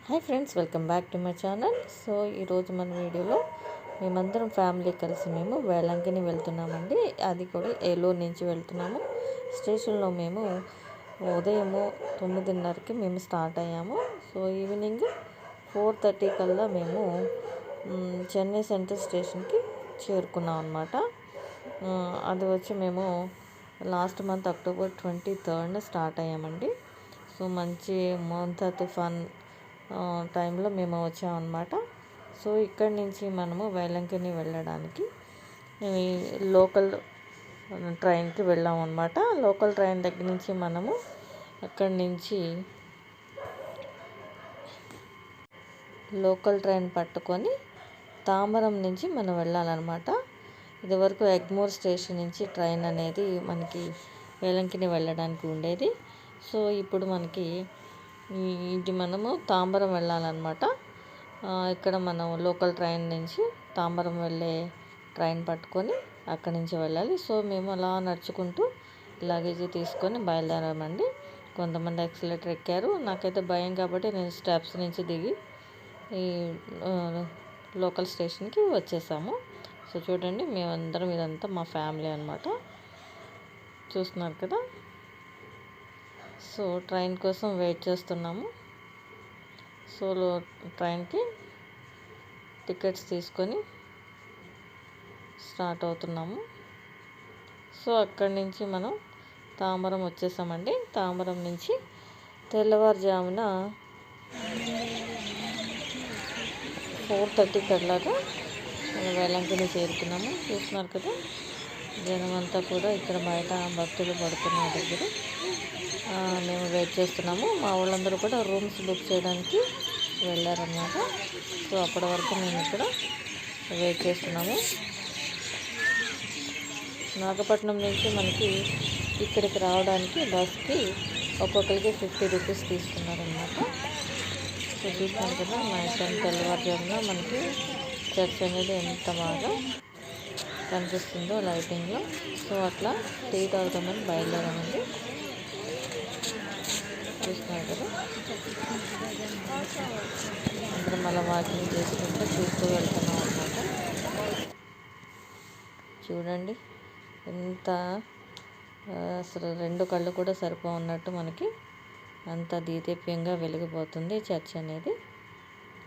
Hi friends, welcome back to my channel. So ఈరోజు మన వీడియోలో మేమందరం ఫ్యామిలీ కలిసి మేము వేలంగిని వెళ్తున్నామండి. అది కూడా ఏలూరు నుంచి వెళ్తున్నాము. స్టేషన్లో మేము ఉదయము 9:30కి మేము స్టార్ట్ అయ్యాము. సో ఈవినింగ్ 4:30 కల్లా మేము చెన్నై సెంట్రల్ స్టేషన్కి చేరుకున్నాం అన్నమాట. అది వచ్చి మేము last month October 23rd start అయ్యామండి. సో మంచి మోంతా తుఫాన్ టైంలో మేము వచ్చామన్నమాట. సో ఇక్కడి నుంచి మనము వేలంగిని వెళ్ళడానికి లోకల్ ట్రైన్కి వెళ్ళాము అనమాట. లోకల్ ట్రైన్ దగ్గర నుంచి మనము అక్కడి నుంచి లోకల్ ట్రైన్ పట్టుకొని తామరం నుంచి మనం వెళ్ళాలన్నమాట. ఇదివరకు ఎగ్మోర్ స్టేషన్ నుంచి ట్రైన్ అనేది మనకి వేలంగిని వెళ్ళడానికి ఉండేది. సో ఇప్పుడు మనకి ఇది మనము తాంబరం వెళ్ళాలన్నమాట. ఇక్కడ మనం లోకల్ ట్రైన్ నుంచి తాంబరం వెళ్ళే ట్రైన్ పట్టుకొని అక్కడి నుంచి వెళ్ళాలి. సో మేము అలా నడుచుకుంటూ లగేజ్ తీసుకొని బయలుదేరామండి. కొంతమంది ఎక్సలేటర్ ఎక్కారు. నాకైతే భయం కాబట్టి నేను స్టెప్స్ నుంచి దిగి ఈ లోకల్ స్టేషన్కి వచ్చేసాము. సో చూడండి, మేమందరం ఇదంతా మా ఫ్యామిలీ అనమాట. చూస్తున్నారు కదా. సో ట్రైన్ కోసం వెయిట్ చేస్తున్నాము. సో ట్రైన్కి టికెట్స్ తీసుకొని స్టార్ట్ అవుతున్నాము. సో అక్కడి నుంచి మనం తాంబరం వచ్చేసామండి. తాంబరం నుంచి తెల్లవారుజామున 4:30 కల్లాగా వేలంగిని చేరుకున్నాము. చూస్తున్నారు కదా, జనం అంతా కూడా ఇక్కడ బయట భక్తులు పడుతున్న దగ్గర మేము వెయిట్ చేస్తున్నాము. మా వాళ్ళందరూ కూడా రూమ్స్ బుక్ చేయడానికి వెళ్ళారన్నమాట. సో అప్పటి వరకు మేము ఇక్కడ వెయిట్ చేస్తున్నాము. నాగపట్నం నుంచి మనకి ఇక్కడికి రావడానికి బస్కి ఒక్కొక్కరికి 50 రూపీస్ తీసుకున్నారన్నమాట. సో చూస్తున్నాం కదా, నైట్ టైం తెల్లవారుజామున మనకి చర్చ్ అనేది ఎంత బాగా కనిపిస్తుందో లైటింగ్లో. సో అట్లా టీ తాగుతామని బయలుదేరామండి. చూస్తున్నారు కదా, అందరం అలా వాకింగ్ చేసుకుంటూ చూస్తూ వెళ్తున్నాం అన్నమాట. చూడండి ఎంత అసలు 2 కళ్ళు కూడా సరిపోన్నట్టు మనకి అంత దీదీప్యంగా వెలిగిపోతుంది చర్చ్ అనేది.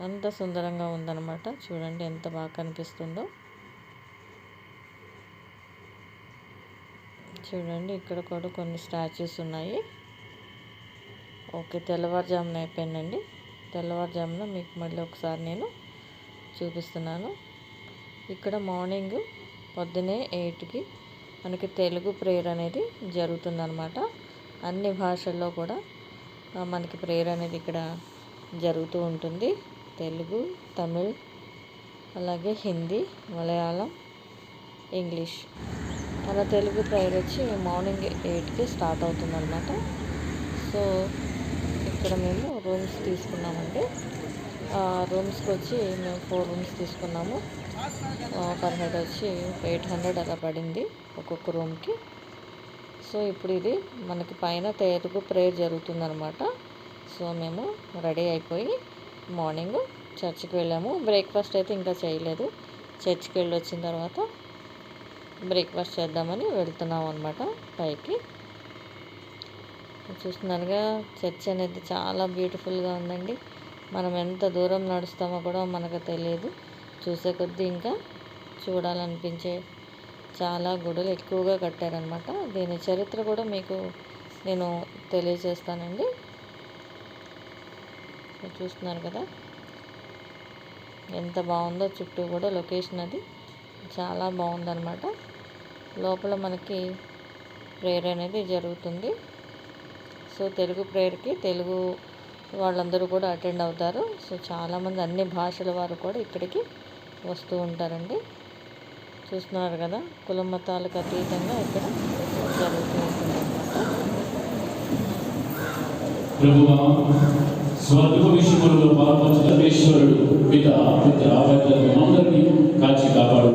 అంత సుందరంగా ఉందన్నమాట. చూడండి ఎంత బాగా కనిపిస్తుందో. చూడండి, ఇక్కడ కూడా కొన్ని స్టాచ్యూస్ ఉన్నాయి. ఓకే, తెల్లవారుజామున అయిపోయిందండి. తెల్లవారుజామున మీకు మళ్ళీ ఒకసారి నేను చూపిస్తున్నాను. ఇక్కడ మార్నింగ్ పొద్దునే 8కి మనకి తెలుగు ప్రేయర్ అనేది జరుగుతుందన్నమాట. అన్ని భాషల్లో కూడా మనకి ప్రేయర్ అనేది ఇక్కడ జరుగుతూ ఉంటుంది. తెలుగు, తమిళ్, అలాగే హిందీ, మలయాళం, ఇంగ్లీష్. మన తెలుగు ప్రేయర్ వచ్చి మార్నింగ్ 8కి స్టార్ట్ అవుతుందన్నమాట. సో ఇక్కడ మేము రూమ్స్ తీసుకున్నామండి. రూమ్స్కి వచ్చి మేము 4 రూమ్స్ తీసుకున్నాము. పర్ హెడ్ వచ్చి 800 అలా పడింది ఒక్కొక్క రూమ్కి. సో ఇప్పుడు ఇది మనకి పైన తెలుగు ప్రేయర్ జరుగుతుందన్నమాట. సో మేము రెడీ అయిపోయి మార్నింగ్ చర్చ్కి వెళ్ళాము. బ్రేక్ఫాస్ట్ అయితే ఇంకా చేయలేదు. చర్చ్కి వెళ్ళి వచ్చిన తర్వాత బ్రేక్ఫాస్ట్ చేద్దామని వెళ్తున్నాం అన్నమాట పైకి. చూస్తున్నారుగా, చర్చ్ అనేది చాలా బ్యూటిఫుల్గా ఉందండి. మనం ఎంత దూరం నడుస్తామో కూడా మనకు తెలియదు. చూసే కొద్దీ ఇంకా చూడాలనిపించే చాలా గుడులు ఎక్కువగా కట్టారనమాట. దీని చరిత్ర కూడా మీకు నేను తెలియజేస్తానండి. చూస్తున్నారు కదా ఎంత బాగుందో. చుట్టూ కూడా లొకేషన్ అది చాలా బాగుందన్నమాట. లోపల మనకి ప్రేయర్ అనేది జరుగుతుంది. సో తెలుగు ప్రేయర్కి తెలుగు వాళ్ళందరూ కూడా అటెండ్ అవుతారు. సో చాలామంది అన్ని భాషల వారు కూడా ఇక్కడికి వస్తూ ఉంటారండి. చూస్తున్నారు కదా, కుల మతాలకు అతీతంగా ఇక్కడ జరుగుతూ ఉంటుంది అన్నమాట. స్వర్గ విషయంలో పాల్పంచుకున్న అందరినీ కాచి కాపాడు.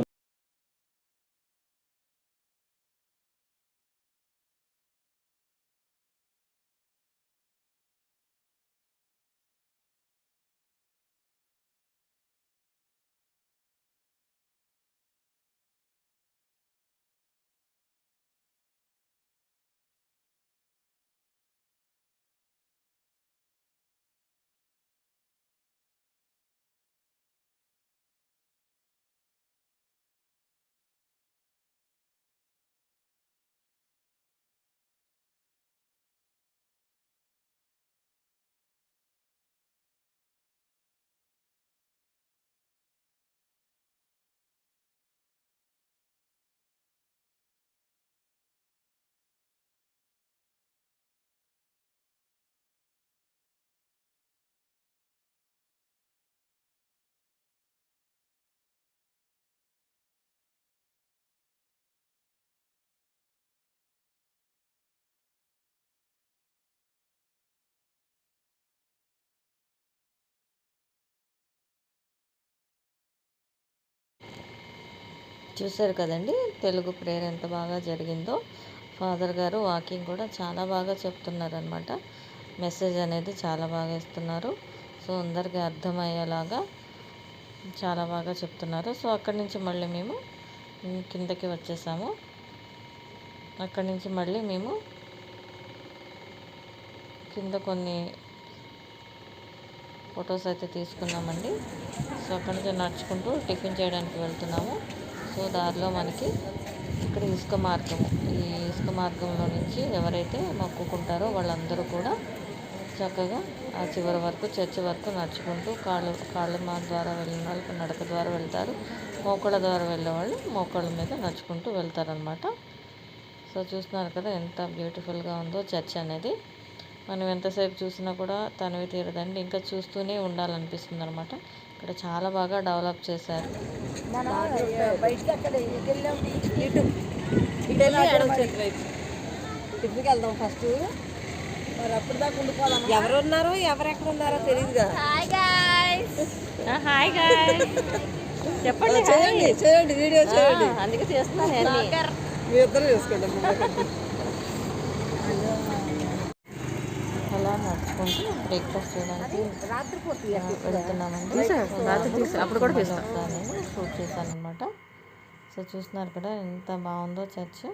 చూశారు కదండి తెలుగు ప్రేయర్ ఎంత బాగా జరిగిందో. ఫాదర్ గారు వాకింగ్ కూడా చాలా బాగా చెప్తున్నారనమాట. మెసేజ్ అనేది చాలా బాగా ఇస్తున్నారు. సో అందరికీ అర్థమయ్యేలాగా చాలా బాగా చెప్తున్నారు. సో అక్కడి నుంచి మళ్ళీ మేము కిందకి వచ్చేసాము. అక్కడి నుంచి మళ్ళీ మేము కింద కొన్ని ఫొటోస్ అయితే తీసుకున్నామండి. సో అక్కడి నుంచి నడుచుకుంటూ టిఫిన్ చేయడానికి వెళ్తున్నాము. సో దారిలో మనకి ఇక్కడ ఇసుక మార్గము, ఈ ఇసుక మార్గంలో నుంచి ఎవరైతే మొక్కుకుంటారో వాళ్ళందరూ కూడా చక్కగా ఆ చివరి వరకు చర్చి వరకు నడుచుకుంటూ కాళ్ళ ద్వారా వెళ్ళిన వాళ్ళు నడక ద్వారా వెళ్తారు. మోకాళ్ళ ద్వారా వెళ్ళే వాళ్ళు మోకాళ్ళ మీద నడుచుకుంటూ వెళ్తారనమాట. సో చూస్తున్నారు కదా ఎంత బ్యూటిఫుల్గా ఉందో చర్చ్ అనేది. మనం ఎంతసేపు చూసినా కూడా తనివి తీరదండి, ఇంకా చూస్తూనే ఉండాలనిపిస్తుంది అనమాట. ఇక్కడ చాలా బాగా డెవలప్ చేశారు. వెళ్దాం ఫస్ట్, మరి అప్పుడు దాకా ఉండిపోదాం. ఎవరున్నారో ఎవరెక్కడ ఉన్నారో తెలియదు కదా. హాయ్ గాయ్స్ చెప్పండి, చేయండి చేయండి, వీడియో చేయండి. అందుకే చేస్తున్నాను. మీ ఇద్దరు చేసుకోండి. అలా నడుచుకుంటూ బ్రేక్ఫాస్ట్ చేయడానికి వెళ్తున్నామండి. అప్పుడు కూడా నేను షూట్ చేశాను అనమాట. సో చూస్తున్నారు కదా ఎంత బాగుందో చర్చ్.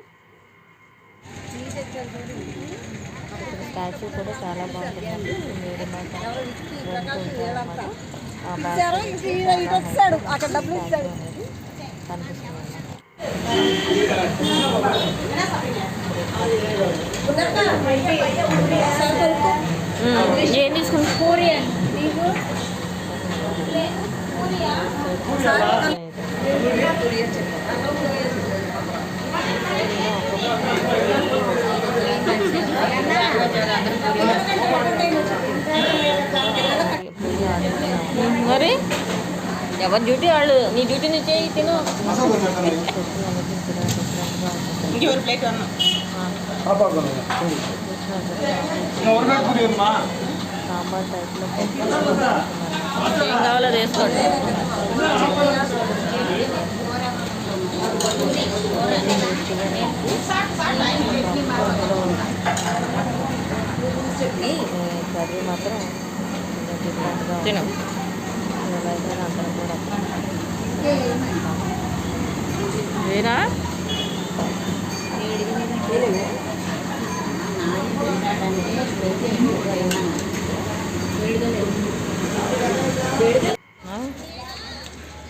ఇక్కడ స్టాచ్యూ కూడా చాలా బాగుంటుందండి. మేరీ మాత వెళ్తుంటారనమాట. అక్కడ డబ్బులు ఇస్తాడు అనేది కనిపిస్తుంది ఏం తీసుకుని పూరి మరి ఎవరి డ్యూటీ వాళ్ళు, నీ డ్యూటీ నుంచి తిను. సాంబార్ టైప్లో ఏం కావాలో వేసుకోండి. కర్రీ మాత్రం డిఫరెంట్గా తిను. ఇలాగైతే అందరం కూడా వేరా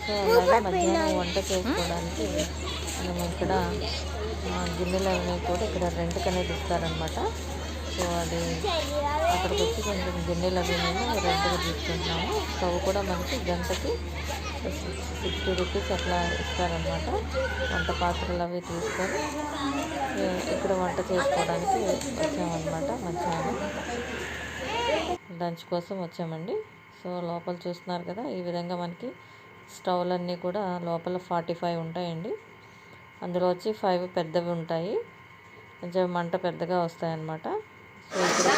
సో అలాగే మధ్యాహ్నం వంట చేసుకోవడానికి మేము ఇక్కడ గిన్నెలు అవి కూడా ఇక్కడ రెంట్కి అనేది ఇస్తారనమాట. సో అది అక్కడికి వచ్చి కొంచెం గిన్నెలు అవి మేము రెంట్గా తీసుకుంటున్నాము. స్టవ్ కూడా మనకి గంటకి 60 రూపీస్ అట్లా ఇస్తారనమాట. వంట పాత్రలు అవి తీసుకొని ఇక్కడ వంట చేసుకోవడానికి వచ్చామన్నమాట. మధ్యాహ్నం లంచ్ కోసం వచ్చామండి. సో లోపల చూస్తున్నారు కదా ఈ విధంగా మనకి స్టవ్లన్నీ కూడా లోపల 45 ఉంటాయండి. అందులో వచ్చి 5 పెద్దవి ఉంటాయి, కొంచెం మంట పెద్దగా వస్తాయన్నమాట. సో ఇక్కడ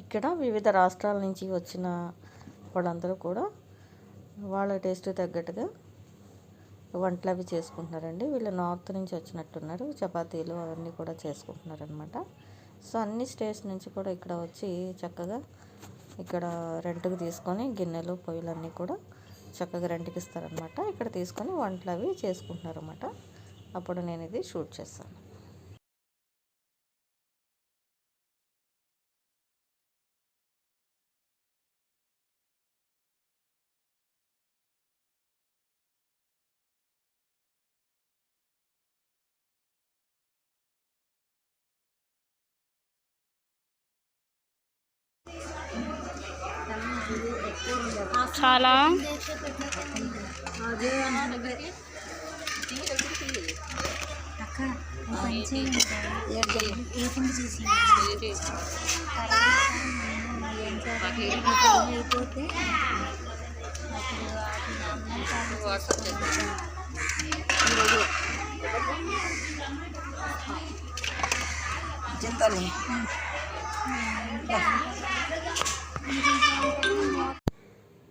ఇక్కడ వివిధ రాష్ట్రాల నుంచి వచ్చిన వాళ్ళందరూ కూడా వాళ్ళ టేస్ట్ తగ్గట్టుగా వంటలు అవి చేసుకుంటున్నారండి. వీళ్ళు నార్త్ నుంచి వచ్చినట్టున్నారు. చపాతీలు అవన్నీ కూడా చేసుకుంటున్నారనమాట. సో అన్ని స్టేట్స్ నుంచి కూడా ఇక్కడ వచ్చి చక్కగా ఇక్కడ రెంట్కి తీసుకొని గిన్నెలు పొయ్యిలన్నీ కూడా చక్కగా రెంట్కి ఇస్తారనమాట. ఇక్కడ తీసుకొని వంటలు అవి చేసుకుంటున్నారన్నమాట. అప్పుడు నేను ఇది షూట్ చేస్తాను. చాలా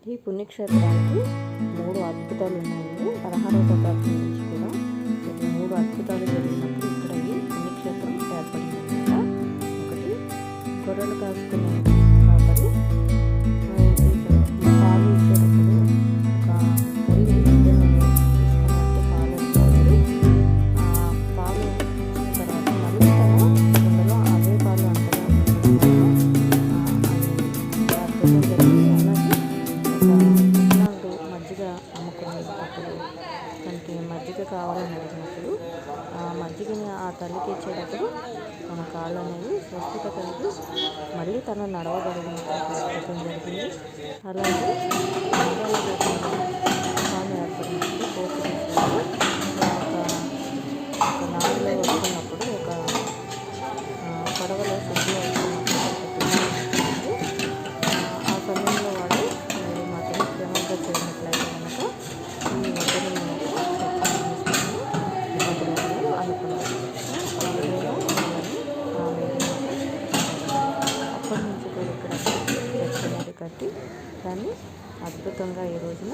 ఈ పుణ్యక్షేత్రానికి 3 అద్భుతాలు ఉన్నాయండి. 16వ శతాబ్దం నుంచి కూడా ఈ 3 అద్భుతాలు జరిగినప్పుడు ఇక్కడ ఈ పుణ్యక్షేత్రం ఏర్పడింది అన్నమాట. ఒకటి, గొర్రెలు కాసుకునే కాపరి పాలు ఇచ్చేటప్పుడు ఒక తల్లి బిడ్డను తీసుకున్నట్టు పాలు ఇస్తుంది. ఆ పాలు ఇచ్చిన తర్వాత మళ్ళీ తన కుండలో అదే పాలు అంతగా అది జరిగింది. అలాగే కృష్ణాలు మజ్జిగ అమ్ముకునేటప్పుడు తనకి మజ్జిగ కావాలని అడిగినప్పుడు ఆ మజ్జిగని ఆ తల్లికి ఇచ్చేటప్పుడు తన కాళ్ళు అనేవి స్వస్తిక కలిగి మళ్ళీ తను నడవగలిగినట్టు జరిగింది. అలాగే స్వామి ఏర్పడినప్పుడు పోర్చుగీసులు ఒక నాడులో వస్తున్నప్పుడు ఒక పడవలో శుద్ధిలో ఆ సమయంలో వాడు మీరు మాత్రం క్షేమంగా చేయనట్లయితే కనుక ఈ వద్దను అనుకున్నారు. అప్పటి నుంచి కూడా ఇక్కడ చర్చ్ అనేది కట్టి దాన్ని అద్భుతంగా ఈ రోజున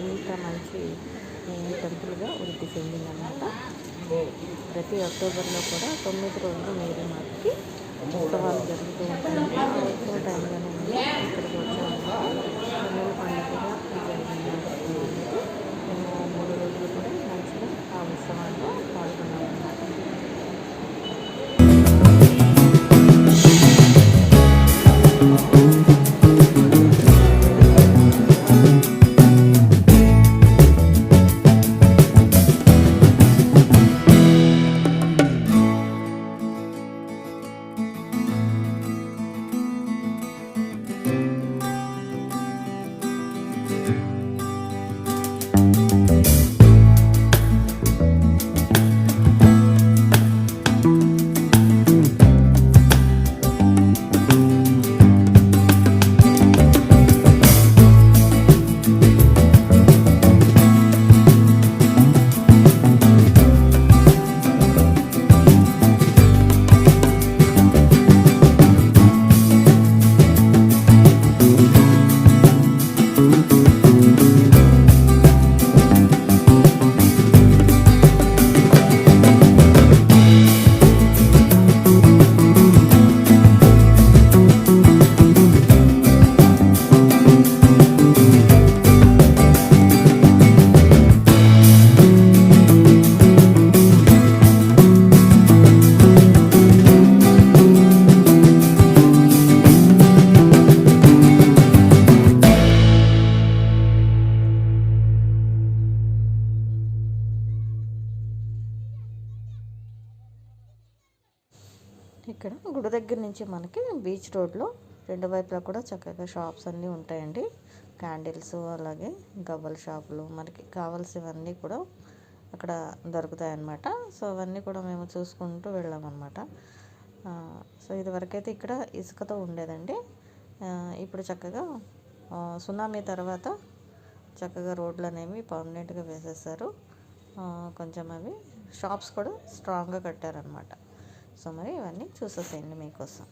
ఇంత మంచి టెంపుల్గా వృద్ధి చెందిందన్నమాట. ప్రతి అక్టోబర్లో కూడా 9 రోజులు మేరీ మాతకి ఉత్సవాలు జరుగుతూ ఉంటాయి. ఆ ఉత్సవ టైంలోనే ఇక్కడికి వచ్చామన్నమాట. కన్నుల పండుగగా జరిగింది. మేము 3 రోజులు కూడా మంచిగా ఆ ఉత్సవాల్లో పాల్గొన్నామన్నమాట. ఇక్కడ గుడి దగ్గర నుంచి మనకి బీచ్ రోడ్లో 2 వైపులా కూడా చక్కగా షాప్స్ అన్నీ ఉంటాయండి. క్యాండిల్స్, అలాగే గవ్వల షాపులు, మనకి కావాల్సినవన్నీ కూడా అక్కడ దొరుకుతాయి అన్నమాట. సో అవన్నీ కూడా మేము చూసుకుంటూ వెళ్ళామన్నమాట. సో ఇదివరకైతే ఇక్కడ ఇసుకతో ఉండేదండి. ఇప్పుడు చక్కగా సునామీ తర్వాత చక్కగా రోడ్లు అనేవి పర్మనెంట్గా వేసేసారు. కొంచెం అవి షాప్స్ కూడా స్ట్రాంగ్గా కట్టారనమాట. సో మరి ఇవన్నీ చూసేసేయండి మీకోసం.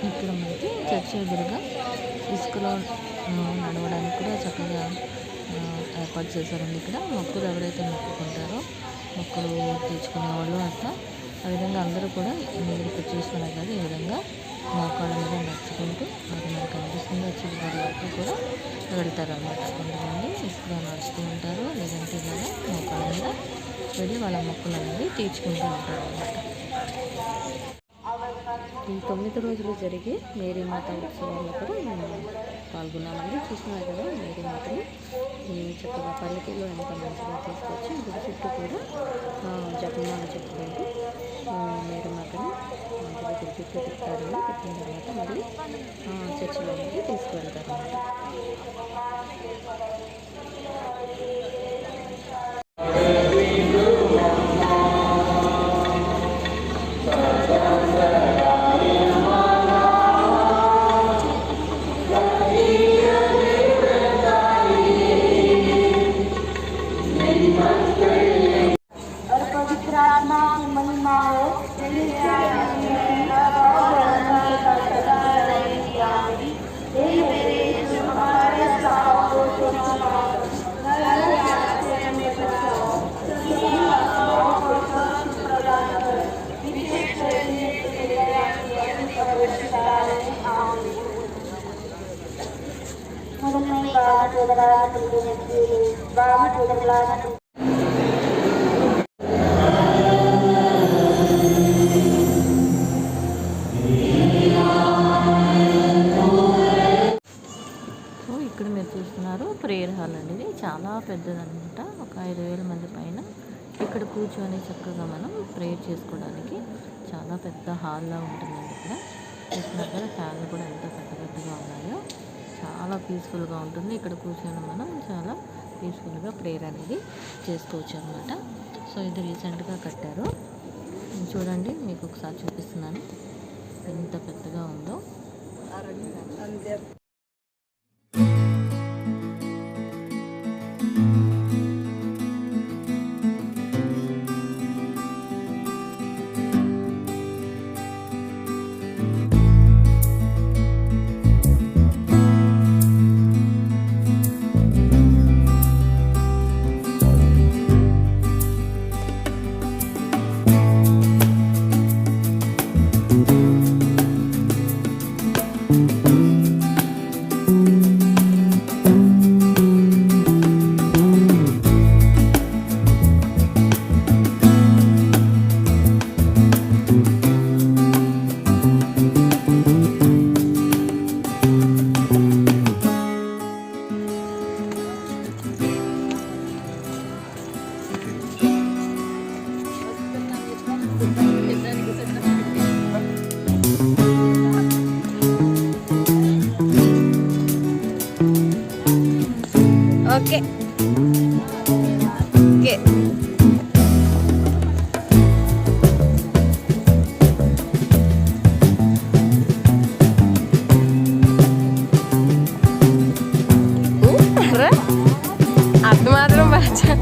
ఇక్కడ మనకి చర్చి ఎదురుగా ఇసుకలో నడవడానికి కూడా చక్కగా ఏర్పాటు చేశారండి. ఇక్కడ మొక్కులు ఎవరైతే మొక్కుకుంటారో మొక్కలు తీర్చుకునే వాళ్ళు అట్లా ఆ విధంగా అందరూ కూడా మీరు ఇక్కడ చూస్తున్నారు కదా, ఈ విధంగా మోకాళ్ళ మీద నడుచుకుంటూ అది మనకు కనిపిస్తుంది చివరి వరకు కూడా వెళ్తారన్నమాట. కొంతమంది ఇక్కడ నడుస్తూ ఉంటారు, లేదంటే ఇలాగా మోకాళ్ళ మీద వెళ్ళి వాళ్ళ మొక్కలు అనేది తీర్చుకుంటూ ఉంటారు అన్నమాట. ఈ 9 రోజులు జరిగే మేరీమాత ఉత్సవాల్లో కూడా మేము పాల్గొన్నామండి. చూస్తున్నారు కదా మేరీమాతని చక్కగా పల్లకిలో ఎంత మంచిగా తీసుకొచ్చి గుడి చుట్టూ కూడా జపమాల చెప్పుకుంటూ మేరీమాతని మంచి దగ్గర చుట్టూ తిప్పుతారండి. తిప్పిన తర్వాత మళ్ళీ చర్చిలోకి తీసుకువెళ్తారన్నమాట. ఇక్కడ మీరు చూస్తున్నారు ప్రేయర్ హాల్ అండి. ఇది చాలా పెద్దదన్నమాట. ఒక 5,000 మంది పైన ఇక్కడ కూర్చొని చక్కగా మనం ప్రేయర్ చేసుకోవడానికి చాలా పెద్ద హాల్లా ఉంటుందండి. ఇక్కడ చూస్తున్నారు కదా ఫ్యాన్లు కూడా ఎంత పెద్దగా ఉన్నాయో, చాలా పీస్ఫుల్గా ఉంటుంది. ఇక్కడ కూర్చొని మనం చాలా పీస్ఫుల్గా ప్రేయర్ అనేది చేసుకోవచ్చు అనమాట. సో ఇది రీసెంట్గా కట్టారు, చూడండి మీకు ఒకసారి చూపిస్తున్నాను ఎంత పెద్దగా ఉందో. ఓకే ఓకే అది మాత్రం బాగా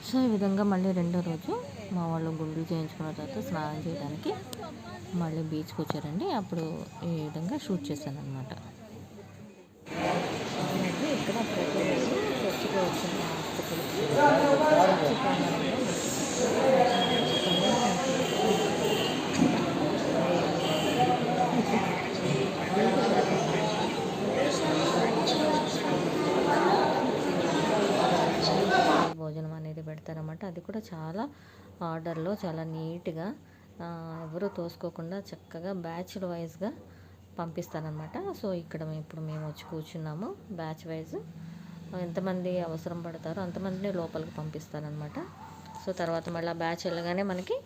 సో ఈ విధంగా మళ్ళీ రెండో రోజు మా వాళ్ళు గుండు చేయించుకున్న తర్వాత స్నానం చేయడానికి మళ్ళీ బీచ్కి వచ్చారండి. అప్పుడు ఈ విధంగా షూట్ చేశాను అనమాట. ఇక్కడ ప్రతిరోజు చర్చికి వచ్చిన చర్చి ప్రాంగణంలో భోజనం అనేది పెడతారన్నమాట. అది కూడా చాలా ఆర్డర్లో చాలా నీట్గా ఎవరు తోసుకోకుండా చక్కగా బ్యాచ్ల వైజ్గా పంపిస్తారనమాట. సో ఇక్కడ ఇప్పుడు మేము వచ్చి కూర్చున్నాము. బ్యాచ్ వైజ్ ఎంతమంది అవసరం పడతారో అంతమందిని లోపలికి పంపిస్తారనమాట. సో తర్వాత మళ్ళీ బ్యాచ్ వెళ్ళగానే మనకి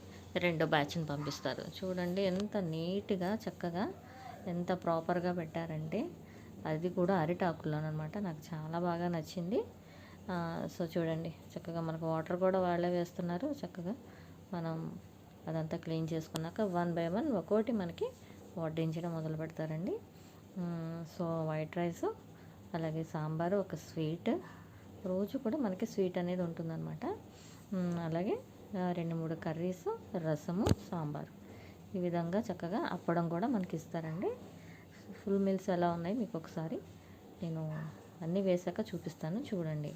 రెండో బ్యాచ్ని పంపిస్తారు. చూడండి ఎంత నీట్గా చక్కగా ఎంత ప్రాపర్గా పెట్టారంటే, అది కూడా అరిటాకుల్లోనమాట. నాకు చాలా బాగా నచ్చింది. సో చూడండి చక్కగా మనకు వాటర్ కూడా వాళ్ళే వేస్తున్నారు. చక్కగా మనం అదంతా క్లీన్ చేసుకున్నాక 1 by 1 ఒక్కోటి మనకి వడ్డించడం మొదలు పెడతారండి. సో వైట్ రైస్, అలాగే సాంబారు, ఒక స్వీట్, రోజు కూడా మనకి స్వీట్ అనేది ఉంటుందన్నమాట. అలాగే 2-3 కర్రీస్, రసము, సాంబారు, ఈ విధంగా చక్కగా అప్పడం కూడా మనకి ఇస్తారండి. ఫుల్ మీల్స్ ఎలా ఉన్నాయి మీకు ఒకసారి నేను అన్నీ వేసాక చూపిస్తాను చూడండి.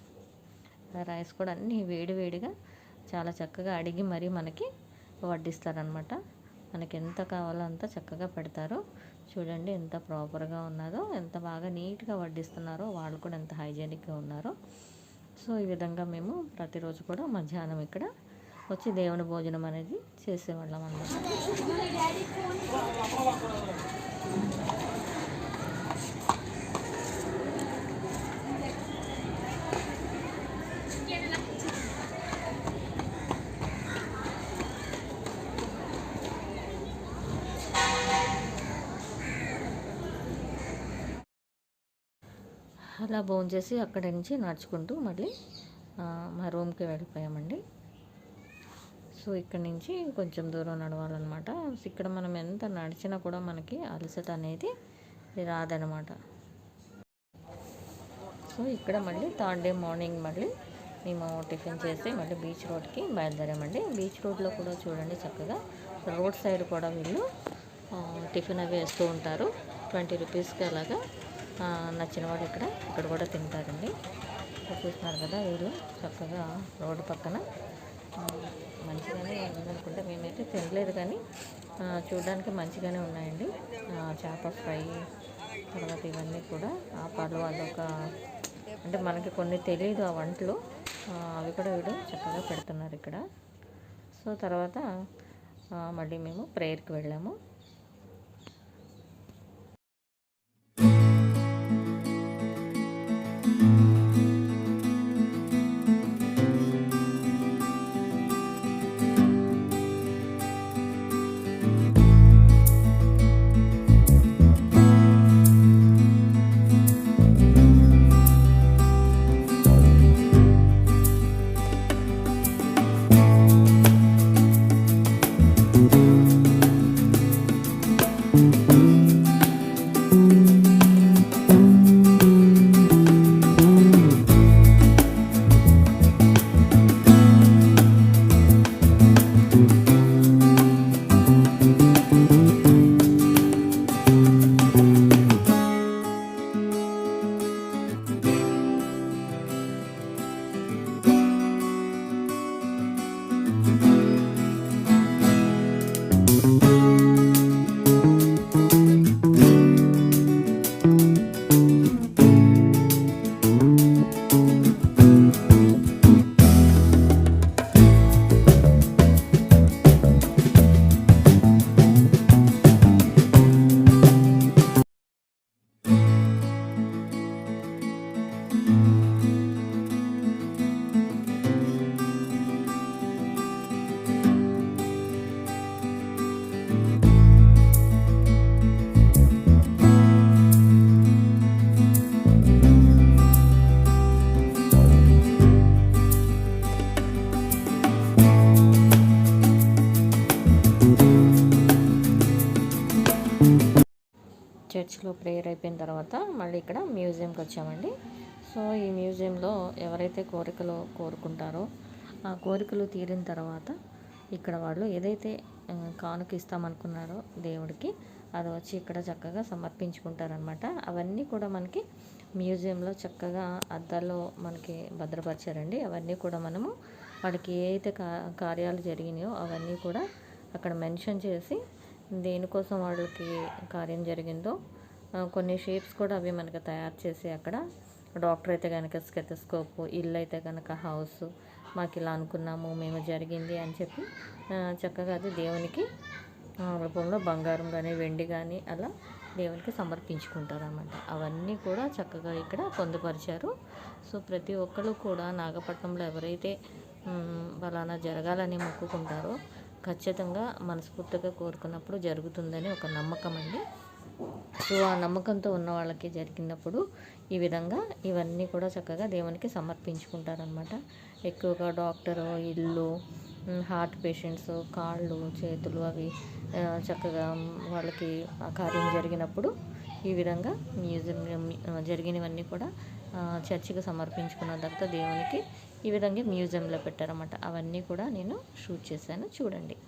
రైస్ కూడా అన్నీ వేడివేడిగా చాలా చక్కగా అడిగి మరీ మనకి వడ్డిస్తారనమాట. మనకి ఎంత కావాలో అంత చక్కగా పెడతారో. చూడండి ఎంత ప్రాపర్గా ఉన్నదో, ఎంత బాగా నీట్గా వడ్డిస్తున్నారో, వాళ్ళు కూడా ఎంత హైజీనిక్గా ఉన్నారో. సో ఈ విధంగా మేము ప్రతిరోజు కూడా మధ్యాహ్నం ఇక్కడ వచ్చి దేవుని భోజనం అనేది చేసేవాళ్ళం అన్నమాట. అలా భోంచేసి అక్కడి నుంచి నడుచుకుంటూ మళ్ళీ మా రూమ్కి వెళ్ళిపోయామండి. సో ఇక్కడ నుంచి కొంచెం దూరం నడవాలన్నమాట. ఇక్కడ మనం ఎంత నడిచినా కూడా మనకి అలసట అనేది రాదనమాట. సో ఇక్కడ మళ్ళీ 3rd డే మార్నింగ్ మళ్ళీ మేము టిఫిన్ చేసి మళ్ళీ బీచ్ రోడ్కి బయలుదేరామండి. బీచ్ రోడ్లో కూడా చూడండి చక్కగా రోడ్ సైడ్ కూడా వీళ్ళు టిఫిన్ అవి వేస్తూ ఉంటారు. 20 రూపీస్కి అలాగా నచ్చిన వాళ్ళు ఇక్కడ కూడా తింటారండి. చూస్తున్నారు కదా వీళ్ళు చక్కగా రోడ్డు పక్కన మంచిగానే ఉందనుకుంటే, మేమైతే తినలేదు కానీ చూడడానికి మంచిగానే ఉన్నాయండి. చేప ఫ్రై, తర్వాత ఇవన్నీ కూడా ఆ పాలు అదొక అంటే మనకి కొన్ని తెలియదు ఆ వంటలు, అవి కూడా వీడు చక్కగా పెడుతున్నారు ఇక్కడ. సో తర్వాత మళ్ళీ మేము ప్రేయర్కి వెళ్ళాము. చర్చ్లో ప్రేయర్ అయిపోయిన తర్వాత మళ్ళీ ఇక్కడ మ్యూజియంకి వచ్చామండి. సో ఈ మ్యూజియంలో ఎవరైతే కోరికలు కోరుకుంటారో ఆ కోరికలు తీరిన తర్వాత ఇక్కడ వాళ్ళు ఏదైతే కానుక ఇస్తామనుకున్నారో దేవుడికి అది వచ్చి ఇక్కడ చక్కగా సమర్పించుకుంటారనమాట. అవన్నీ కూడా మనకి మ్యూజియంలో చక్కగా అద్దాల్లో మనకి భద్రపరిచారండి. అవన్నీ కూడా మనము వాళ్ళకి ఏ అయితే కార్యాలు జరిగినాయో అవన్నీ కూడా అక్కడ మెన్షన్ చేసి దేనికోసం వాళ్ళకి కార్యం జరిగిందో కొన్ని షేప్స్ కూడా అవి మనకి తయారు చేసి అక్కడ డాక్టర్ అయితే కనుక స్టెతస్కోప్, ఇల్లు అయితే కనుక హౌస్, మాకు ఇలా అనుకున్నాము మేము జరిగింది అని చెప్పి చక్కగా అది దేవునికి రూపంలో బంగారం కానీ వెండి కానీ అలా దేవునికి సమర్పించుకుంటారు అన్నమాట. అవన్నీ కూడా చక్కగా ఇక్కడ పొందుపరిచారు. సో ప్రతి ఒక్కరు కూడా నాగపట్నంలో ఎవరైతే ఫలానా జరగాలని మొక్కుకుంటారో ఖచ్చితంగా మనస్ఫూర్తిగా కోరుకున్నప్పుడు జరుగుతుందని ఒక నమ్మకం అండి. సో ఆ నమ్మకంతో ఉన్న వాళ్ళకి జరిగినప్పుడు ఈ విధంగా ఇవన్నీ కూడా చక్కగా దేవునికి సమర్పించుకుంటారనమాట. ఎక్కువగా డాక్టరు, ఇల్లు, హార్ట్ పేషెంట్స్ కాళ్ళు చేతులు అవి చక్కగా వాళ్ళకి ఆ కార్యం జరిగినప్పుడు ఈ విధంగా మ్యూజియం జరిగినవన్నీ కూడా చర్చికి సమర్పించుకున్న తర్వాత దేవునికి ఈ విధంగా మ్యూజియంలో పెట్టారన్నమాట. అవన్నీ కూడా నేను షూట్ చేశాను, చూడండి.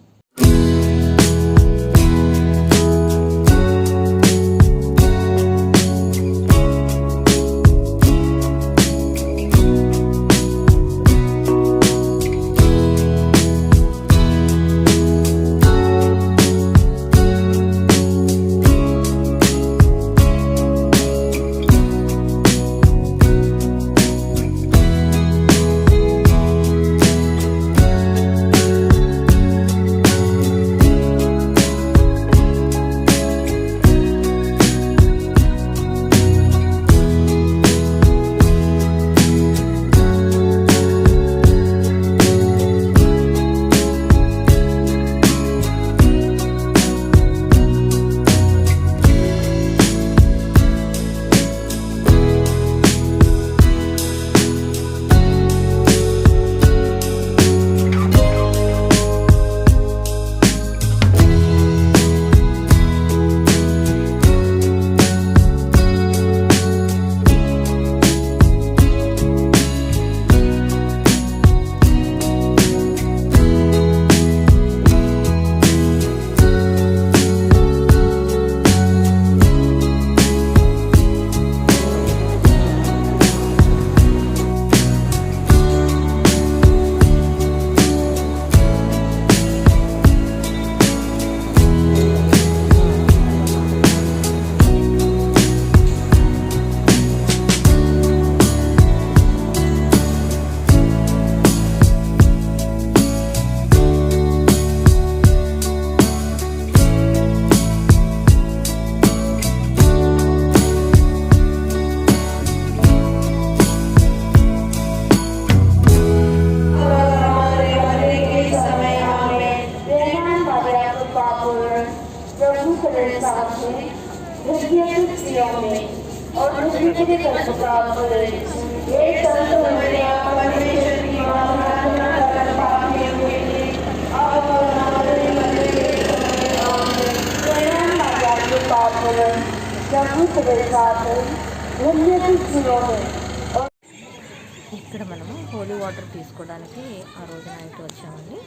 ఇక్కడ మనము హోలీ వాటర్ తీసుకోవడానికి ఆ రోజు నైట్ వచ్చామండి.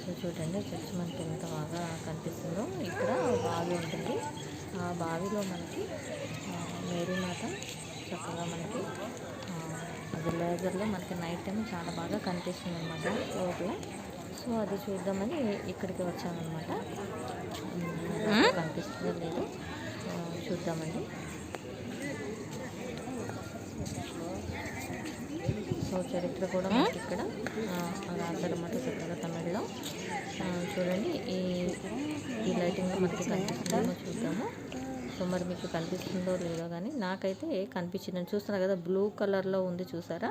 సో చూడండి చర్చ్ మనకి ఎంత బాగా కనిపిస్తుందో. ఇక్కడ బావి ఉంటుంది, ఆ బావిలో మనకి మేరీమాత చక్కగా మనకి అది లేజర్లో మనకి నైట్ టైం చాలా బాగా కనిపిస్తుంది అనమాట లోపల. సో అది చూద్దామని ఇక్కడికి వచ్చామన్నమాట. కనిపిస్తుందో లేదో చూద్దామండి. సో చరిత్ర కూడా మనకి ఇక్కడ రాశారన్నమాట చక్కగా తమిళ్లో. చూడండి ఈ లైటింగ్ మనకి కనిపిస్తుందో చూద్దాము. సో మరి మీకు కనిపిస్తుందో లేదో కానీ నాకైతే కనిపించిందని చూస్తున్నారు కదా, బ్లూ కలర్లో ఉంది చూసారా.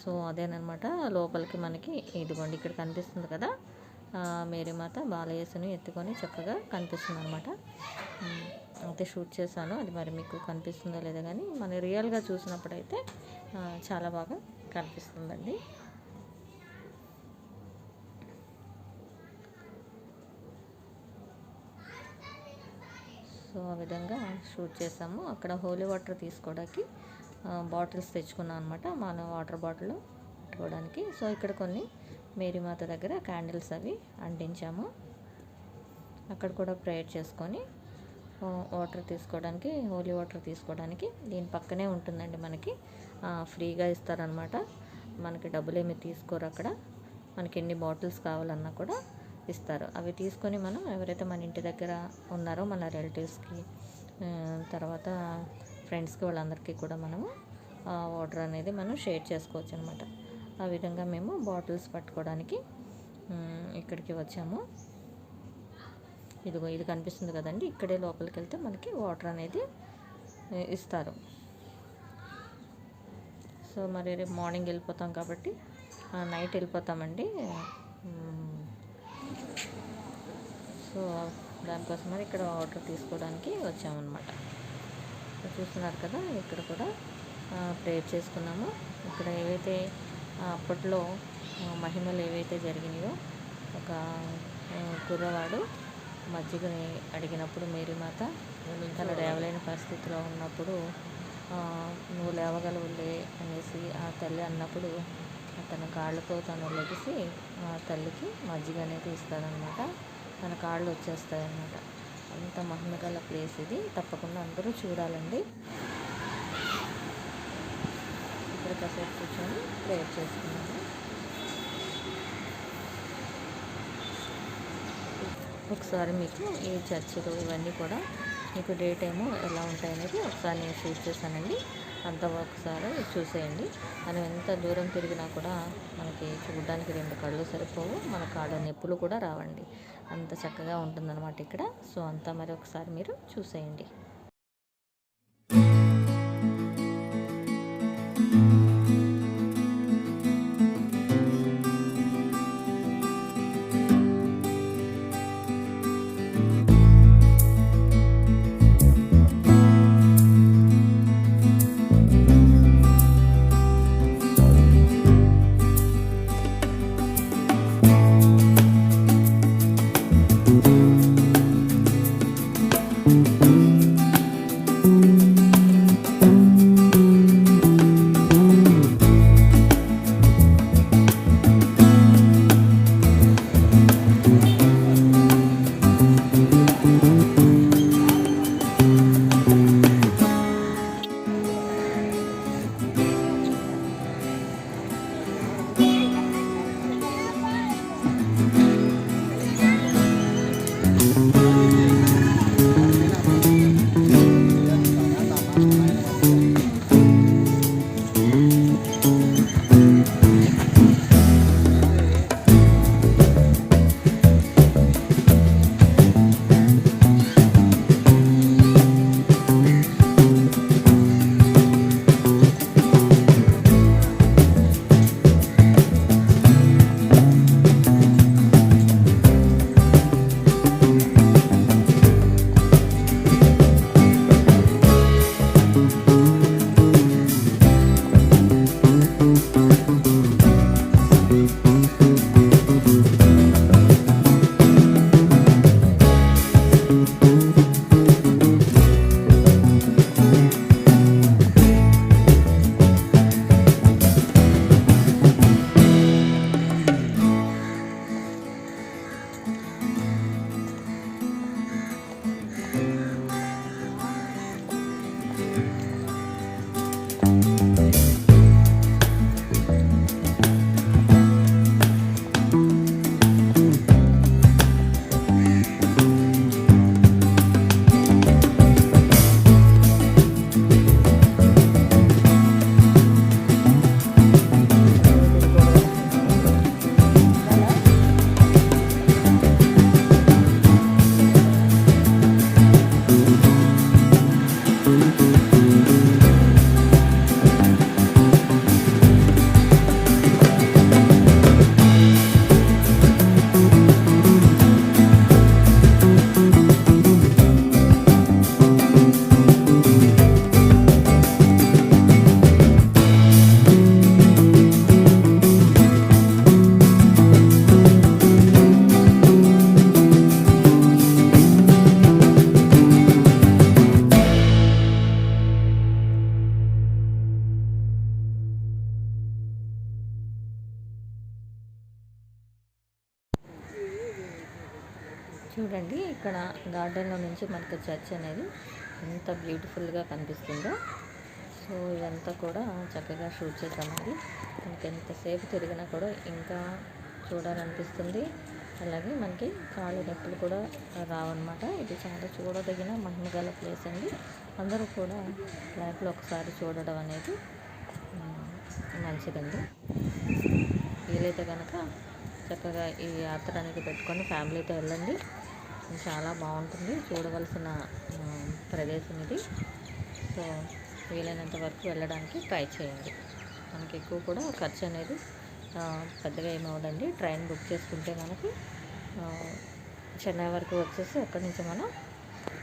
సో అదేనమాట లోపలికి మనకి ఇదిగోండి ఇక్కడ కనిపిస్తుంది కదా మేరీమాత బాలయేసుని ఎత్తుకొని చక్కగా కనిపిస్తుంది అనమాట. అయితే షూట్ చేశాను, అది మరి మీకు కనిపిస్తుందో లేదో కానీ మన రియల్గా చూసినప్పుడైతే చాలా బాగా కనిపిస్తుందండి. సో ఆ విధంగా షూట్ చేసాము. అక్కడ హోలీ వాటర్ తీసుకోవడానికి బాటిల్స్ తెచ్చుకున్నాను అనమాట, మన వాటర్ బాటిల్ పెట్టుకోవడానికి. సో ఇక్కడ కొన్ని మేరీమాత దగ్గర క్యాండిల్స్ అవి అంటించాము. అక్కడ కూడా ప్రేయర్ చేసుకొని వాటర్ తీసుకోవడానికి, హోలీ వాటర్ తీసుకోవడానికి దీని పక్కనే ఉంటుందండి. మనకి ఫ్రీగా ఇస్తారనమాట, మనకి డబ్బులు ఏమి తీసుకోరు. అక్కడ మనకి ఎన్ని బాటిల్స్ కావాలన్నా కూడా ఇస్తారు. అవి తీసుకొని మనం ఎవరైతే మన ఇంటి దగ్గర ఉన్నారో మన రిలేటివ్స్కి, తర్వాత ఫ్రెండ్స్కి, వాళ్ళందరికీ కూడా మనము వాటర్ అనేది మనం షేర్ చేసుకోవచ్చు అనమాట. ఆ విధంగా మేము బాటిల్స్ పట్టుకోవడానికి ఇక్కడికి వచ్చాము. ఇదిగో ఇది కనిపిస్తుంది కదండి, ఇక్కడే లోపలికి వెళ్తే మనకి వాటర్ అనేది ఇస్తారు. సో మరి రేపు మార్నింగ్ వెళ్ళిపోతాం కాబట్టి నైట్ వెళ్ళిపోతామండి. సో దానికోసం మరి ఇక్కడ వాటర్ తీసుకోవడానికి వచ్చామన్నమాట. చూస్తున్నారు కదా, ఇక్కడ కూడా ప్రేయర్ చేసుకున్నాము. ఇక్కడ ఏవైతే అప్పట్లో మహిమలు ఏవైతే జరిగినాయో, ఒక కుర్రవాడు మజ్జిగని అడిగినప్పుడు మేరీమాత తను లేవలేని పరిస్థితిలో ఉన్నప్పుడు నువ్వు లేవగలవులే అనేసి ఆ తల్లి అన్నప్పుడు తన కాళ్ళతో తను లెగిసి ఆ తల్లికి మజ్జిగ అనేది ఇస్తారనమాట. తన కాళ్ళు వచ్చేస్తాయి అన్నమాట. అంత మహిమగల ప్లేస్ ఇది, తప్పకుండా అందరూ చూడాలండి. ఇక్కడ కాసేపు కూర్చొని ప్రేయర్ చేసుకున్నాము. ఒకసారి మీకు ఈ చర్చిలో ఇవన్నీ కూడా మీకు డే టైము ఎలా ఉంటాయనేది ఒకసారి నేను షూట్ చేశానండి. అంతా ఒకసారి చూసేయండి. మనం ఎంత దూరం తిరిగినా కూడా మనకి చూడడానికి 2 కళ్ళు సరిపోవు, మన కాళ్ళ నొప్పులు కూడా రావండి. అంత చక్కగా ఉంటుందన్నమాట ఇక్కడ. సో అంతా మరి ఒకసారి మీరు చూసేయండి. చూడండి ఇక్కడ గార్డెన్లో నుంచి మనకి చర్చ్ అనేది ఎంత బ్యూటిఫుల్గా కనిపిస్తుందో. సో ఇదంతా కూడా చక్కగా షూట్ చేద్దామండి. మనకి ఎంతసేపు తిరిగినా కూడా ఇంకా చూడాలనిపిస్తుంది. అలాగే మనకి కాళ్ళు నొప్పులు కూడా రావన్నమాట. ఇది చాలా చూడదగిన మహిమగల ప్లేస్ అండి. అందరూ కూడా లైఫ్లో ఒకసారి చూడడం అనేది మంచిదండి. వీలైతే కనుక చక్కగా ఈ యాత్ర అనేది పెట్టుకొని ఫ్యామిలీతో వెళ్ళండి. చాలా బాగుంటుంది, చూడవలసిన ప్రదేశం ఇది. సో వీలైనంత వరకు వెళ్ళడానికి ట్రై చేయండి. మనకి ఎక్కువ కూడా ఖర్చు అనేది పెద్దగా ఏమవుదండి. ట్రైన్ బుక్ చేసుకుంటే మనకి చెన్నై వరకు వచ్చేసి అక్కడి నుంచి మనం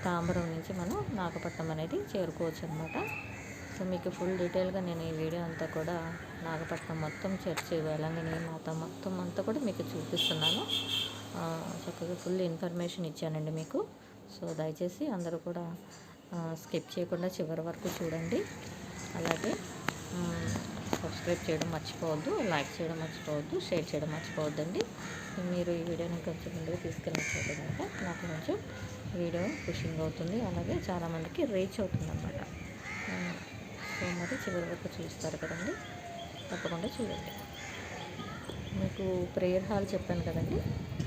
తాంబరం నుంచి మనం నాగపట్నం అనేది చేరుకోవచ్చు అనమాట. సో మీకు ఫుల్ డీటెయిల్గా నేను ఈ వీడియో అంతా కూడా నాగపట్నం మొత్తం చర్చి, వేలంగిని మాత మొత్తం అంతా కూడా మీకు చూపిస్తున్నాను. చక్కగా ఫుల్ ఇన్ఫర్మేషన్ ఇచ్చానండి మీకు. సో దయచేసి అందరూ కూడా స్కిప్ చేయకుండా చివరి వరకు చూడండి. అలాగే సబ్స్క్రైబ్ చేయడం మర్చిపోవద్దు, లైక్ చేయడం మర్చిపోవద్దు, షేర్ చేయడం మర్చిపోవద్దండి. మీరు ఈ వీడియోని కొంచెం ముందుకు తీసుకెళ్ళినట్లయితే కనుక నాకు కొంచెం వీడియో పుషింగ్ అవుతుంది, అలాగే చాలామందికి రీచ్ అవుతుంది అన్నమాట. సో మరి చివరి వరకు చూస్తారు కదండి, తప్పకుండా చూడండి. మీకు ప్రేయర్ హాల్ చెప్పాను కదండి.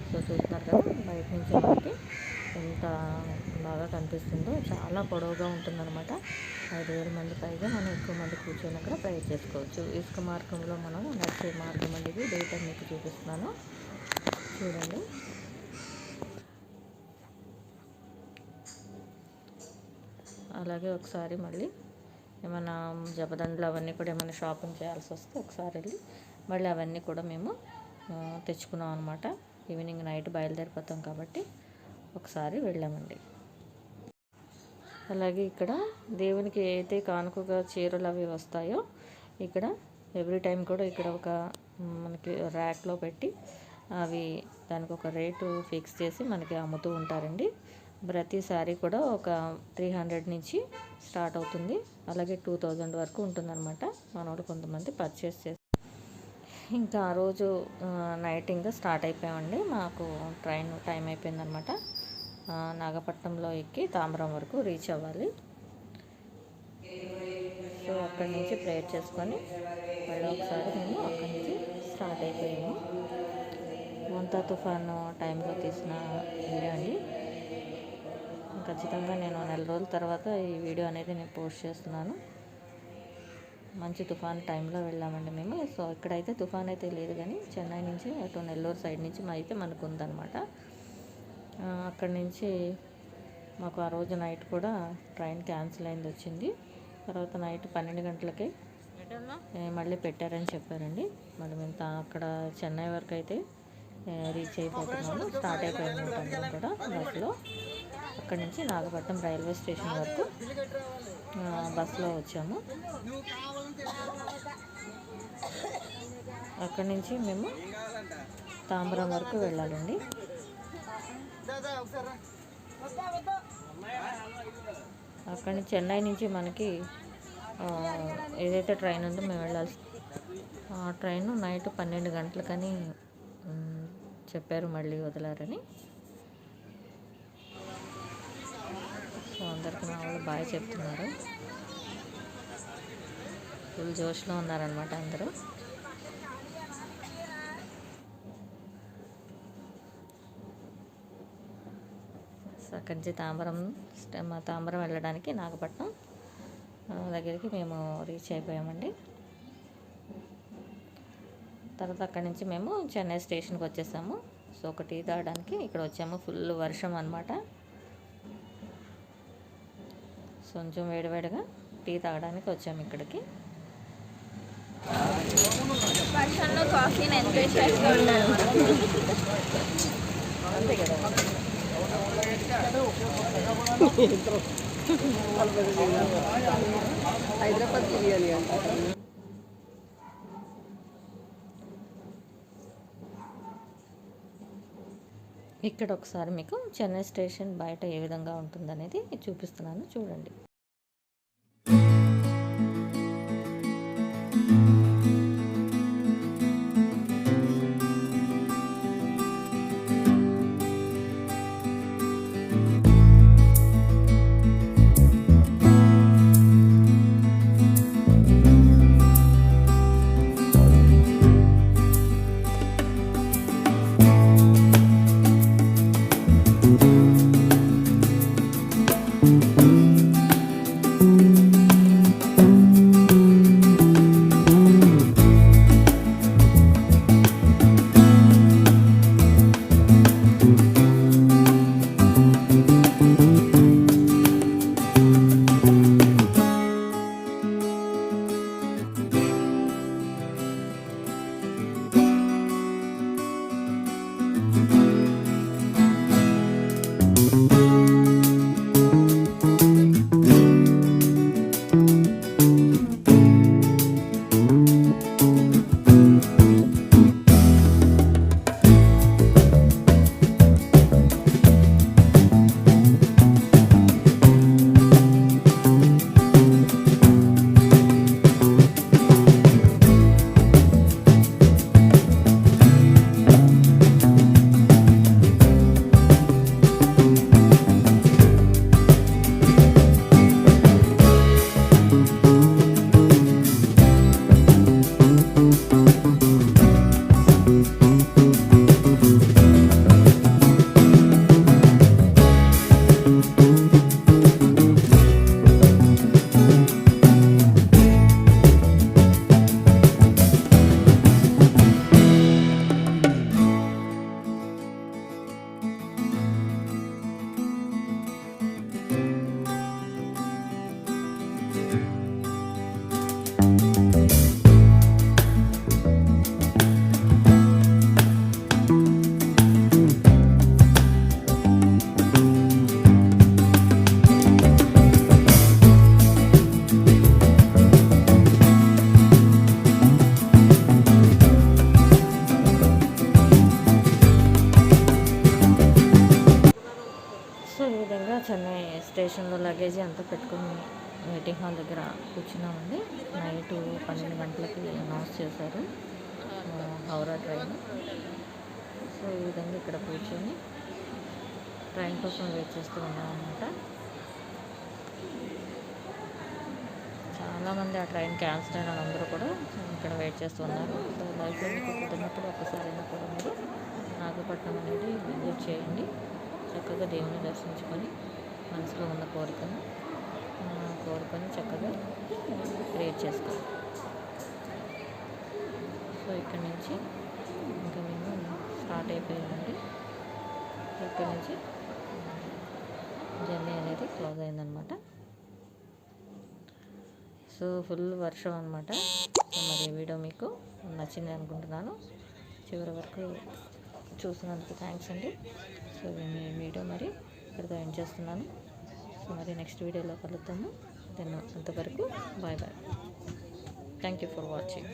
సో చూస్తున్నారు కదా, బయట నుంచి మనకి ఎంత బాగా కనిపిస్తుందో. చాలా పొడవుగా ఉంటుందన్నమాట. 5,000 మంది పైగా మనం ఎక్కువ మంది కూర్చొని అక్కడ ప్రేయర్ చేసుకోవచ్చు. ఇసుక మార్గంలో మనం నడిచే మార్గం అనేది డేటా మీకు చూపిస్తున్నాను, చూడండి. అలాగే ఒకసారి మళ్ళీ ఏమైనా జపదండలు అవన్నీ కూడా ఏమైనా షాపింగ్ చేయాల్సి వస్తే ఒకసారి వెళ్ళి మళ్ళీ అవన్నీ కూడా మేము తెచ్చుకున్నాం అనమాట. ఈవినింగ్ నైట్ బయలుదేరిపోతాం కాబట్టి ఒకసారి వెళ్ళామండి. అలాగే ఇక్కడ దేవునికి అయితే కానుకగా చీరలు అవి వస్తాయో ఇక్కడ ఎవ్రీ టైం కూడా ఇక్కడ ఒక మనకి ర్యాక్లో పెట్టి అవి దానికి ఒక రేటు ఫిక్స్ చేసి మనకి అమ్ముతూ ఉంటారండి. ప్రతి శారీ కూడా ఒక 300 నుంచి స్టార్ట్ అవుతుంది, అలాగే 2000 వరకు ఉంటుందన్నమాట. మనోడు కొంతమంది పర్చేస్ చేసి ఇంకా ఆ రోజు నైట్ ఇంకా స్టార్ట్ అయిపోయామండి. మాకు ట్రైన్ టైం అయిపోయిందనమాట. నాగపట్నంలో ఎక్కి తాంబరం వరకు రీచ్ అవ్వాలి. సో అక్కడి నుంచి ప్రేయర్ చేసుకొని మళ్ళీ ఒకసారి మేము అక్కడి నుంచి స్టార్ట్ అయిపోయాము. మొంతా తుఫాను టైంలో తీసిన వీడియో అండి. ఖచ్చితంగా నేను 4 రోజుల తర్వాత ఈ వీడియో అనేది నేను పోస్ట్ చేస్తున్నాను. మంచి తుఫాన్ టైంలో వెళ్ళామండి మేము. సో ఇక్కడైతే తుఫాన్ అయితే లేదు, కానీ చెన్నై నుంచి అటు నెల్లూరు సైడ్ నుంచి అయితే మనకు ఉందన్నమాట. అక్కడి నుంచి మాకు ఆ రోజు నైట్ కూడా ట్రైన్ క్యాన్సిల్ అయింది, వచ్చింది. తర్వాత నైట్ 12 గంటలకి మళ్ళీ పెట్టారని చెప్పారండి. మళ్ళీ మేము అక్కడ చెన్నై వరకు అయితే రీచ్ అయిపోతున్నాము. స్టార్ట్ అయిపోయాము అందరం కూడా బస్సులో. అక్కడి నుంచి నాగపట్నం రైల్వే స్టేషన్ వరకు బస్సులో వచ్చాము. అక్కడి నుంచి మేము తాంబరం వరకు వెళ్ళాలండి. అక్కడి నుంచి చెన్నై నుంచి మనకి ఏదైతే ట్రైన్ ఉందో మేము వెళ్ళాల్సి, ఆ ట్రైన్ నైట్ 12 గంటలకని చెప్పారు, మళ్ళీ వదిలారని. సో అందరికి మా వాళ్ళు బాయ్ చెప్తున్నారు. ఫుల్ జోష్లో ఉన్నారనమాట అందరూ. సో అక్కడి నుంచి తాంబరం వెళ్ళడానికి నాగపట్నం దగ్గరికి మేము రీచ్ అయిపోయామండి. తర్వాత అక్కడి నుంచి మేము చెన్నై స్టేషన్కి వచ్చేసాము. సో ఒక టీ తాగడానికి ఇక్కడ వచ్చాము. ఫుల్ వర్షం అనమాట. సో కొంచెం వేడివేడిగా టీ తాగడానికి వచ్చాము ఇక్కడికి. వర్షంలో కాఫీని ఎంజాయ్ చేస్తూ ఉంటారు అంతే కదా. హైదరాబాద్ బిర్యానీ అంటారు. ఇక్కడ ఒకసారి మీకు చెన్నై స్టేషన్ బయట ఏ విధంగా ఉంటుందనేది చూపిస్తున్నాను, చూడండి. లగేజ్ అంతా పెట్టుకుని వెయిటింగ్ హాల్ దగ్గర కూర్చున్నామండి. నైట్ 12 గంటలకి అనౌన్స్ చేశారు హౌరా ట్రైన్. సో ఈ విధంగా ఇక్కడ కూర్చొని ట్రైన్ కోసం వెయిట్ చేస్తూ ఉన్నాం అన్నమాట. చాలామంది ఆ ట్రైన్ క్యాన్సిల్ అయిన అందరూ కూడా ఇక్కడ వెయిట్ చేస్తున్నారు. సో లైఫ్లో మీకు కుదిరినప్పుడు ఒక్కసారైనా కూడా మీరు నాగపట్నం అనేది విజిట్ చేయండి. చక్కగా దేవుని దర్శించుకొని మనసులో ఉన్న కోరుకొని చక్కగా క్రియేట్ చేసుకోండి. సో ఇక్కడ నుంచి ఇంకా మేము స్టార్ట్ అయిపోయిందండి. ఇక్కడ నుంచి జర్నీ అనేది క్లోజ్ అయిందనమాట. సో ఫుల్ వర్షం అనమాట. సో మరి వీడియో మీకు నచ్చింది అనుకుంటున్నాను. చివరి వరకు చూసినందుకు థ్యాంక్స్ అండి. సో మీ వీడియో మరి ఇక్కడితో ఎండ్ చేస్తున్నాను. సో మరి నెక్స్ట్ వీడియోలో కలుద్దాము. అంతవరకు bye bye. Thank you for watching.